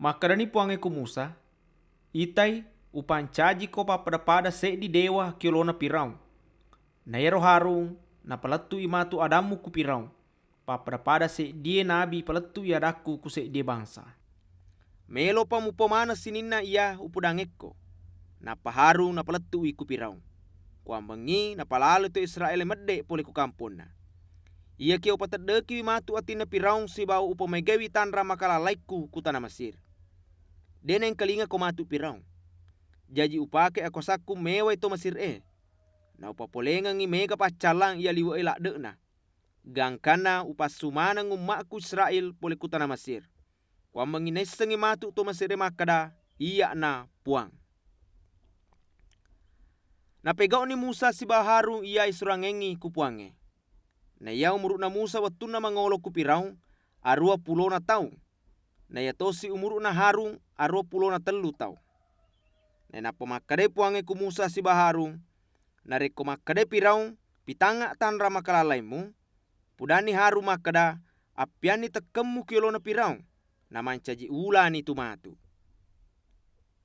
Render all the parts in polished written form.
Makarani puange ku Musa, itai upancaji ko papada se di dewa kilona pirau. Na yero Harun na palatu imatu adamu ku pirau. Papada se die nabi palatu yadaku ku se die bangsa. Melo pa mupomana sininna iya upudangeko. Na paharu na palatu iku pirau. Kuambangi na palalu to Israel medde pole ku kampuna. Ia kio patadeki matu atina pirau si bau upomegewi tanra makalalaiku ku tanah Mesir. Dena yang kalinga ko matu pirau. Jaji upake akosaku mewa ito Mesir na upapolenga ngi mega pacalang ia liwa elak dekna. Gangkana upasumana ngumakku Israel pole ku tanah Mesir. Kuambangi nesengi matu to Mesir makada iya na puang. Na pegau ni Musa si Baharu ia isurangengi ku puange. Na ia umuruk na Musa watuna mangolo ku pirau arua pulona tau. Na ia tosi umuruk na Harun arua pulona telu tau. Na pemakade puange ku Musa si Baharu na reko makade pirau pitanga tanra makalalaimu. Pudani Haru makada apiani tekemu kilona pirau na mancaji ulani tumatu.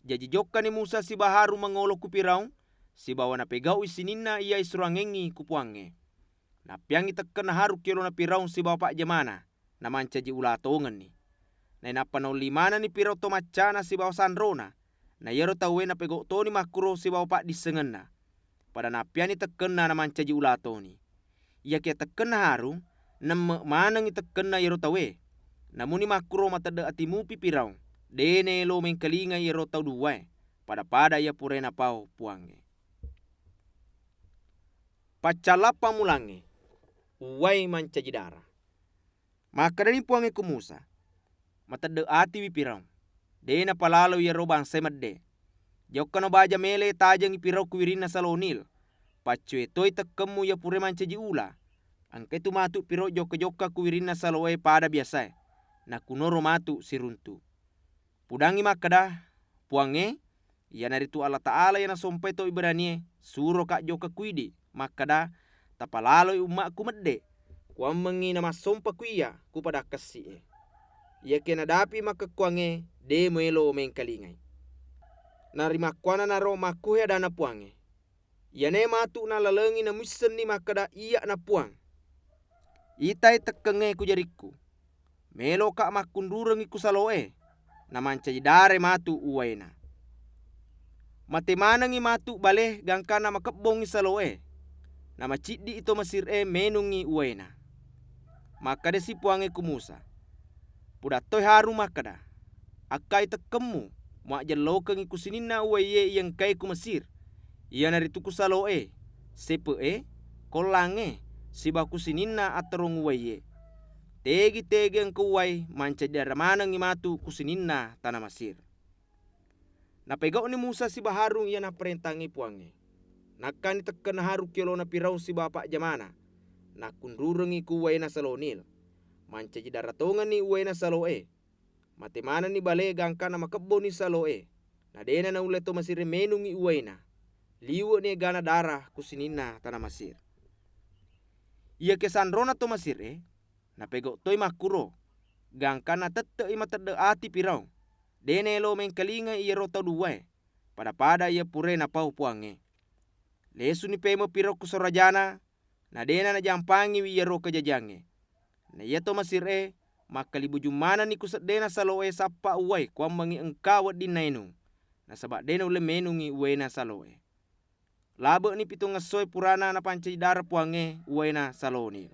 Jaji joka ni Musa si Baharu mangolo ku pirau si bawa na pegau isininna ia isurangengi ku puange. Na piangi tekken Haru kilona pirau si bawa pak jamana na mancaji ulatongan ni. Na panau limana ni pirau to macana si bawa sanrona. Na yero tawe na pegau toni makuro si bawa pak disengenna. Pada na piani tekkenna na mancaji ulatoni. Ia kia tekkenna Haru na manangi tekkenna yero tawe. Namuni makuro matade atimu pipirau. Dene lo mengkelinga yero tau duwae. Pada ia purena pau puange. Pacalapa mulange. Uwai mancaji dara. Maka dari puange ku Musa. Matade ati pipirau. Dena palalo yero bangsa medde. Jokano baja mele tajang ipirau kuirina salonil. Pacue toi tekemu ya pure mancaji ula. Angke tu matu piro joka kuirina saloe pada biasa. Na kunoro matu siruntu. Pudangi makada puange. Ya naritu Allah Ta'ala yana sompai to iberanie. Suro kak joka kuidi. Makada tapalalo umakku medde. Kuammengi nama sompa kuia kupada kasih. Ya kena dapi maka kuange de melo mengkalingai. Narima kuana naro makuhe dana puange. Yane matu na lalengi na musen ni makada iya na puang. Itai tekenge ku jariku. Melo kak makundurengi ku saloe. Na mancaji dare matu uwaina. Matemanangi matu baleh gangkana makebongi saloe. Na macidi ito Mesir menungi uwaina. Maka desi puange ku Musa. Pudatoi Haru makada. Akai tekemu. Mak jelokeng iku sinina uwaye yang kai ku Mesir. Ia narituku saloe. Sepe kolange. Sibaku sinina aterong uwaye. Tegi engkau uwai mancaji daramanang imatu ku sinina tanah Mesir. Na pegau ni Musa si Baharu ia na perintangi puange. Nakani tekken Haru kilona pirau si bapak jamana. Na kundurengi ku uwaina salonil. Mancaji daratongan ni uwaina saloe. Matemana ni bale gangkana makebo ni saloe. Na dena na uleto Mesir menungi uwaina. Liwa ni gana darah kusinina tanah Mesir. Ia kesanrona to Mesir na pegau toi makuro. Gangkana tette ima tede ati pirau. Dene lo mengkelinga ia rota duwae. Pada ia pure na pau puange. Lesu ni pemo pirau kusorajana. Na dena na jampangi ia ro kejajange. Na ia to Mesir maka libu jumana ni kusedena saloe sapa uwai kuambangi engkawat dinainu. Na sabak dena ule menungi uwaina saloe. Labe ni pitu ngesoy purana na pancaji dara puange uwaina salonil.